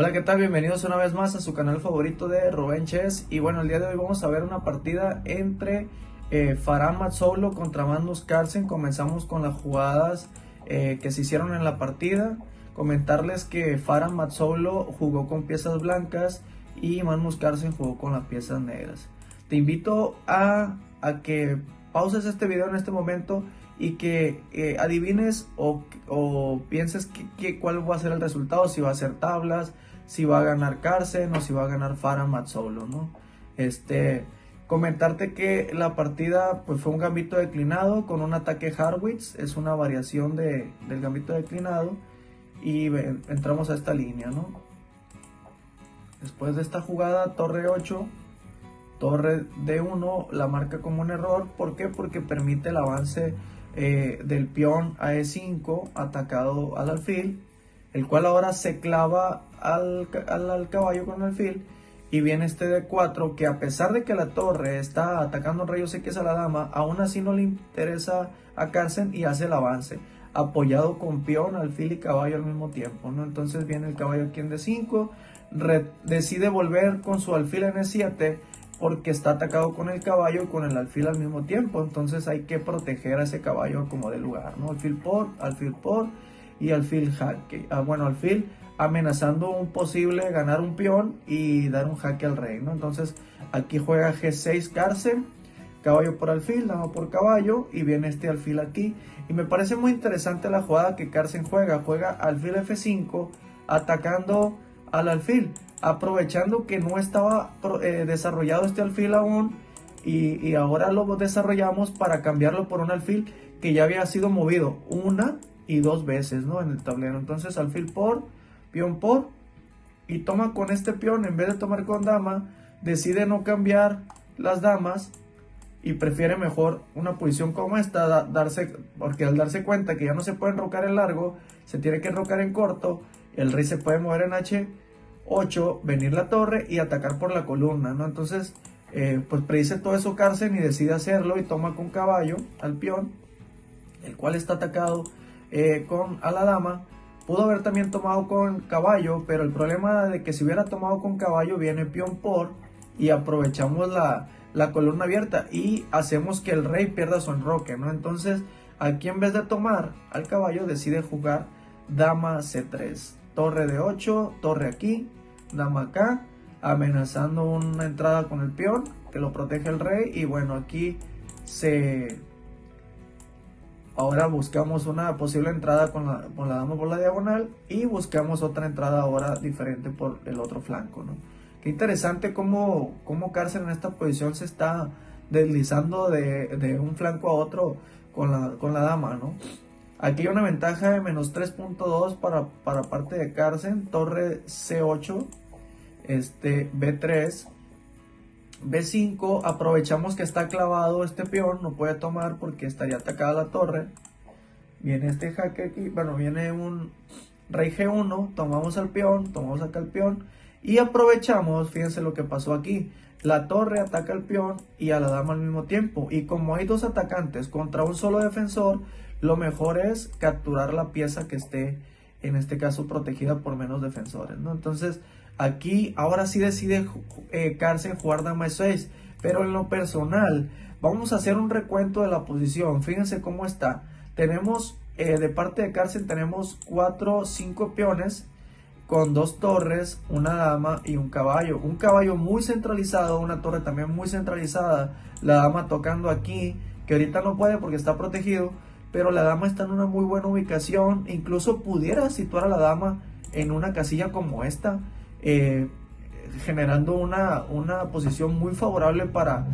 Hola, ¿qué tal? Bienvenidos una vez más a su canal favorito de Rubén Chess. Y bueno, el día de hoy vamos a ver una partida entre Farhan Matsoulo contra Magnus Carlsen. Comenzamos con las jugadas que se hicieron en la partida. Comentarles que Farhan Matsoulo jugó con piezas blancas y Magnus Carlsen jugó con las piezas negras. Te invito a que pauses este video en este momento y que adivines o pienses cuál va a ser el resultado, si va a ser tablas, si va a ganar Carlsen o si va a ganar Farhan Matsoulo, ¿no? Comentarte que la partida pues fue un gambito declinado con un ataque Harwitz, es una variación del gambito declinado, y entramos a esta línea, ¿no? Después de esta jugada, torre 8, torre D1 la marca como un error. ¿Por qué? Porque permite el avance del peón a E5 atacado al alfil, el cual ahora se clava al caballo con el alfil, y viene este D4 que, a pesar de que la torre está atacando rayos X a la dama, aún así no le interesa a Carlsen y hace el avance apoyado con peón, alfil y caballo al mismo tiempo, ¿no? Entonces viene el caballo aquí en D5, decide volver con su alfil en E7 porque está atacado con el caballo y con el alfil al mismo tiempo. Entonces hay que proteger a ese caballo como de lugar, ¿no? Alfil por y alfil jaque. Bueno, alfil amenazando un posible ganar un peón y dar un jaque al rey, ¿no? Entonces aquí juega G6 Carlsen, caballo por alfil, dama por caballo, y viene este alfil aquí. Y me parece muy interesante la jugada que Carlsen juega alfil F5 atacando al alfil, aprovechando que no estaba desarrollado este alfil aún, y ahora lo desarrollamos para cambiarlo por un alfil que ya había sido movido una y dos veces, ¿no? En el tablero. Entonces alfil por, peón por, y toma con este peón. En vez de tomar con dama, decide no cambiar las damas y prefiere mejor una posición como esta, porque al darse cuenta que ya no se puede enrocar en largo, se tiene que enrocar en corto. El rey se puede mover en H8, venir la torre y atacar por la columna, ¿no? Entonces, pues predice todo eso Carlsen y decide hacerlo y toma con caballo al peón, el cual está atacado a la dama. Pudo haber también tomado con caballo, pero el problema de que si hubiera tomado con caballo viene peón por, y aprovechamos la columna abierta y hacemos que el rey pierda su enroque, ¿no? Entonces aquí, en vez de tomar al caballo, decide jugar dama C3, torre de 8, torre aquí, dama acá, amenazando una entrada con el peón que lo protege el rey. Y bueno, aquí ahora buscamos una posible entrada con la dama por la diagonal, y buscamos otra entrada ahora diferente por el otro flanco, ¿no? Qué interesante cómo Carlsen en esta posición se está deslizando de un flanco a otro con la dama, ¿no? Aquí hay una ventaja de menos 3.2 para parte de Carlsen. Torre C8, B3, B5, aprovechamos que está clavado este peón, no puede tomar porque estaría atacada la torre. Viene este jaque aquí, bueno, viene un rey G1, tomamos al peón, tomamos acá el peón, y aprovechamos, fíjense lo que pasó aquí, la torre ataca al peón y a la dama al mismo tiempo, y como hay dos atacantes contra un solo defensor, lo mejor es capturar la pieza que esté, en este caso, protegida por menos defensores, ¿no? Entonces aquí ahora sí decide Carlsen jugar dama E6, pero en lo personal vamos a hacer un recuento de la posición. Fíjense cómo está. Tenemos de parte de Carlsen tenemos 4 o 5 peones con 2 torres, una dama y un caballo muy centralizado, una torre también muy centralizada, la dama tocando aquí, que ahorita no puede porque está protegido, pero la dama está en una muy buena ubicación. Incluso pudiera situar a la dama en una casilla como esta, generando una posición muy favorable para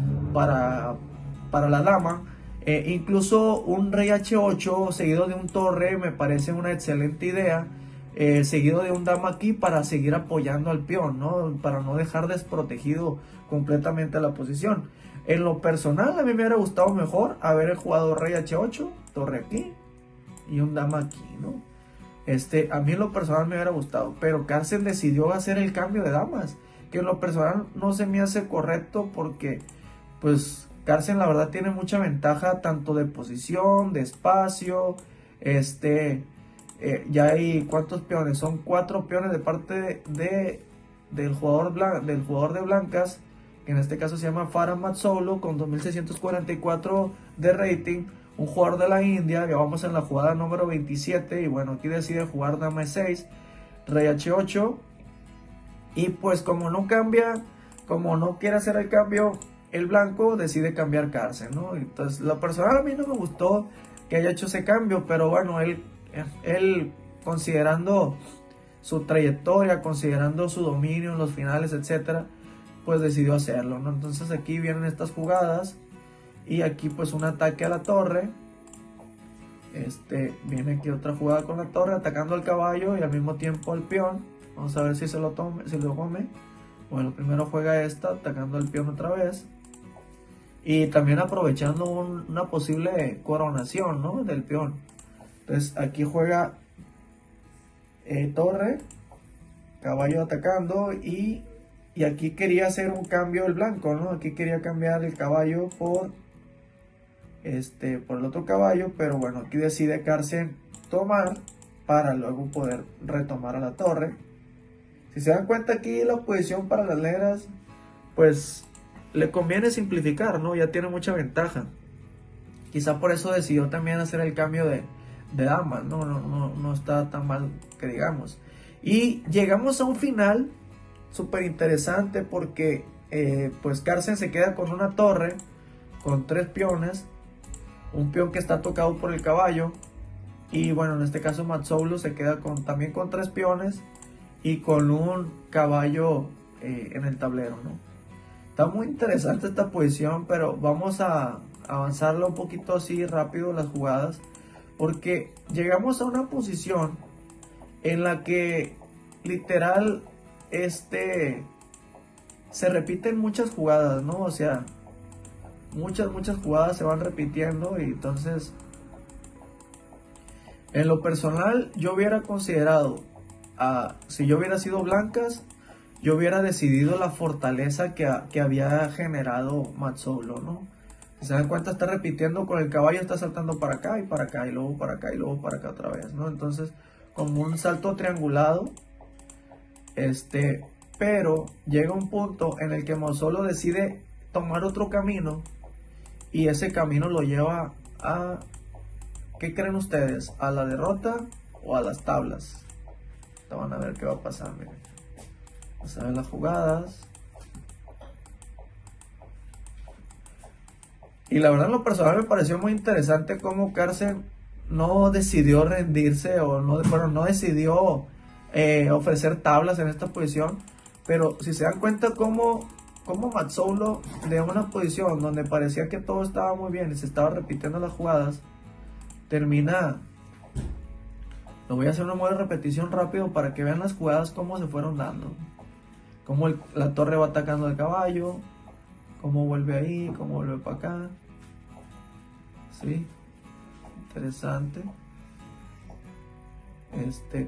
la dama. Incluso un rey H8 seguido de un torre me parece una excelente idea, seguido de un dama aquí para seguir apoyando al peón, ¿no? Para no dejar desprotegido completamente la posición. En lo personal, a mí me hubiera gustado mejor haber jugado rey H8, torre aquí y un dama aquí, ¿no? A mí en lo personal me hubiera gustado, pero Carlsen decidió hacer el cambio de damas, que en lo personal no se me hace correcto, porque pues Carlsen la verdad tiene mucha ventaja tanto de posición, de espacio, ya hay ¿cuántos peones? Son 4 peones de parte del jugador de blancas, que en este caso se llama Farah Matsolo, con 2644 de rating, un jugador de la India. Ya vamos en la jugada número 27 y bueno, aquí decide jugar dama e6, rey h8, y pues como no cambia, como no quiere hacer el cambio el blanco, decide cambiar Carlsen, ¿no? Entonces lo personal a mí no me gustó que haya hecho ese cambio, pero bueno, él considerando su trayectoria, considerando su dominio en los finales, etcétera, pues decidió hacerlo, ¿no? Entonces aquí vienen estas jugadas y aquí pues un ataque a la torre. Viene aquí otra jugada con la torre atacando al caballo y al mismo tiempo al peón. Vamos a ver si se lo come. Bueno, primero juega esta atacando al peón otra vez y también aprovechando una posible coronación, ¿no?, del peón. Entonces aquí juega torre, caballo atacando y aquí quería hacer un cambio el blanco, ¿no? Aquí quería cambiar el caballo por el otro caballo, pero bueno, aquí decide Carlsen tomar para luego poder retomar a la torre. Si se dan cuenta, aquí la posición para las negras, pues le conviene simplificar, ¿no? Ya tiene mucha ventaja. Quizá por eso decidió también hacer el cambio de dama, no está tan mal que digamos. Y llegamos a un final súper interesante porque pues Carlsen se queda con una torre, con 3 peones, un peón que está tocado por el caballo, y bueno, en este caso Matsolo se queda también con 3 peones y con un caballo en el tablero, ¿no? Está muy interesante esta posición, pero vamos a avanzarla un poquito así rápido las jugadas, porque llegamos a una posición en la que literal se repiten muchas jugadas, ¿no? O sea, muchas jugadas se van repitiendo, y entonces en lo personal yo hubiera considerado, si yo hubiera sido blancas, yo hubiera decidido la fortaleza que había generado Matsolo, ¿no? Si se dan cuenta, está repitiendo con el caballo, está saltando para acá, y luego para acá, y luego para acá otra vez, ¿no? Entonces, como un salto triangulado, pero llega un punto en el que Matsolo decide tomar otro camino, y ese camino lo lleva a, ¿qué creen ustedes? ¿A la derrota o a las tablas? Van a ver qué va a pasar, miren. Vamos a ver las jugadas. Y la verdad, en lo personal me pareció muy interesante cómo Carlsen no decidió rendirse, o no decidió ofrecer tablas en esta posición. Pero si se dan cuenta cómo Matsolo, de una posición donde parecía que todo estaba muy bien y se estaba repitiendo las jugadas, termina. Lo voy a hacer una modo de repetición rápido para que vean las jugadas cómo se fueron dando. Cómo la torre va atacando al caballo, cómo vuelve ahí, cómo vuelve para acá. Sí, interesante.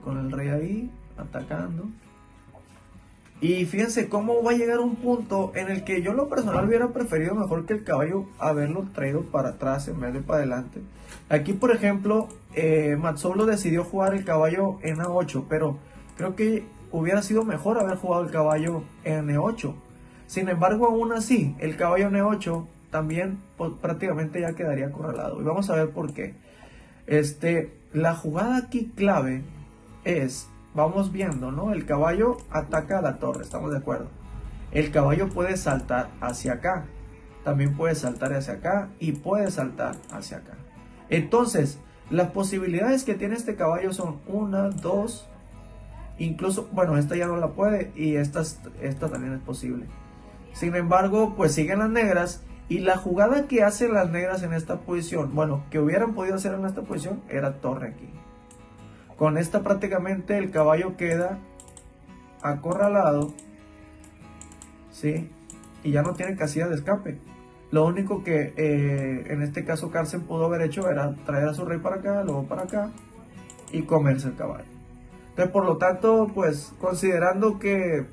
Con el rey ahí atacando. Y fíjense cómo va a llegar un punto en el que yo, lo personal, hubiera preferido mejor que el caballo haberlo traído para atrás en vez de para adelante. Aquí, por ejemplo, Matsolo decidió jugar el caballo en A8, pero creo que hubiera sido mejor haber jugado el caballo en E8. Sin embargo, aún así, el caballo en E8 también pues, prácticamente ya quedaría acorralado. Y vamos a ver por qué. La jugada aquí clave es, vamos viendo, ¿no? El caballo ataca a la torre, estamos de acuerdo. El caballo puede saltar hacia acá, también puede saltar hacia acá y puede saltar hacia acá. Entonces, las posibilidades que tiene este caballo son 1, 2, incluso, bueno, esta ya no la puede, y esta también es posible. Sin embargo, pues siguen las negras, y la jugada que hacen las negras en esta posición, bueno, que hubieran podido hacer en esta posición, era torre aquí. Con esta prácticamente el caballo queda acorralado, ¿sí? Y ya no tiene casilla de escape. Lo único que en este caso Carlsen pudo haber hecho era traer a su rey para acá, luego para acá, y comerse el caballo. Entonces, por lo tanto, pues considerando que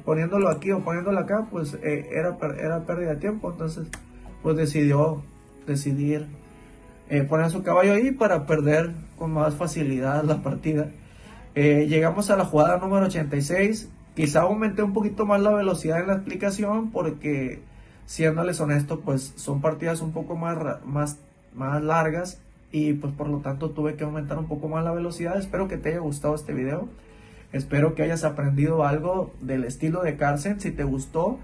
poniéndolo aquí o poniéndolo acá, pues era pérdida de tiempo. Entonces, pues decidir poner su caballo ahí para perder con más facilidad la partida. Llegamos a la jugada número 86. Quizá aumenté un poquito más la velocidad en la explicación porque, siéndoles honesto, pues son partidas un poco más largas y pues por lo tanto tuve que aumentar un poco más la velocidad. Espero que te haya gustado este video. Espero que hayas aprendido algo del estilo de Carlsen. Si te gustó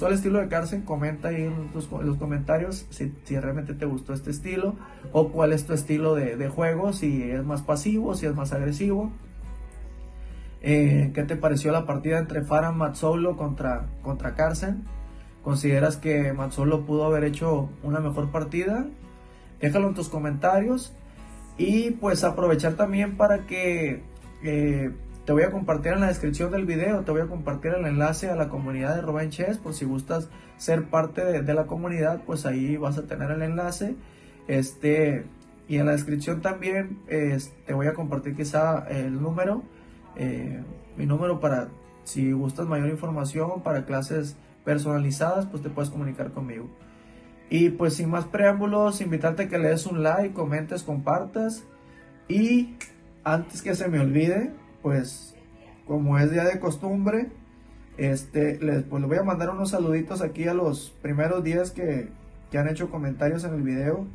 el estilo de Carlsen, comenta ahí en los comentarios si realmente te gustó este estilo o cuál es tu estilo de juego, si es más pasivo, si es más agresivo. ¿Qué te pareció la partida entre Farhan Mazzolo contra Carlsen? ¿Consideras que Mazzolo pudo haber hecho una mejor partida? Déjalo en tus comentarios. Y pues aprovechar también para que te voy a compartir en la descripción del video, te voy a compartir el enlace a la comunidad de Rubén Chess, por si gustas ser parte de la comunidad, pues ahí vas a tener el enlace. Y en la descripción también te voy a compartir quizá el número, mi número, para si gustas mayor información para clases personalizadas, pues te puedes comunicar conmigo. Y pues sin más preámbulos, invitarte a que le des un like, comentes, compartas. Y antes que se me olvide, pues como es ya de costumbre, pues les voy a mandar unos saluditos aquí a los primeros 10 que han hecho comentarios en el video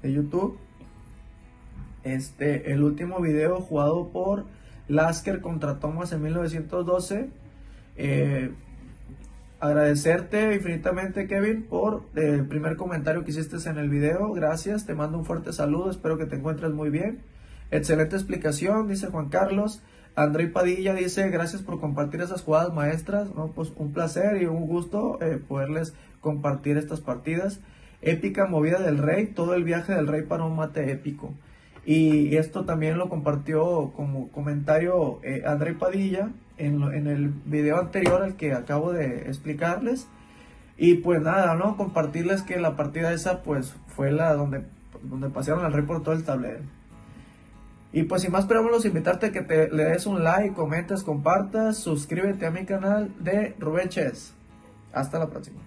de YouTube. El último video jugado por Lasker contra Thomas en 1912. Agradecerte infinitamente, Kevin, por el primer comentario que hiciste en el video. Gracias, te mando un fuerte saludo, espero que te encuentres muy bien. Excelente explicación, dice Juan Carlos. André Padilla dice, gracias por compartir esas jugadas maestras. No, pues un placer y un gusto poderles compartir estas partidas. Épica movida del rey, todo el viaje del rey para un mate épico. Y esto también lo compartió como comentario André Padilla en el video anterior al que acabo de explicarles. Y pues nada, ¿no? Compartirles que la partida esa pues fue la donde pasearon al rey por todo el tablero. Y pues sin más preámbulos, invitarte a que le des un like, comentes, compartas, suscríbete a mi canal de Rubén Chess. Hasta la próxima.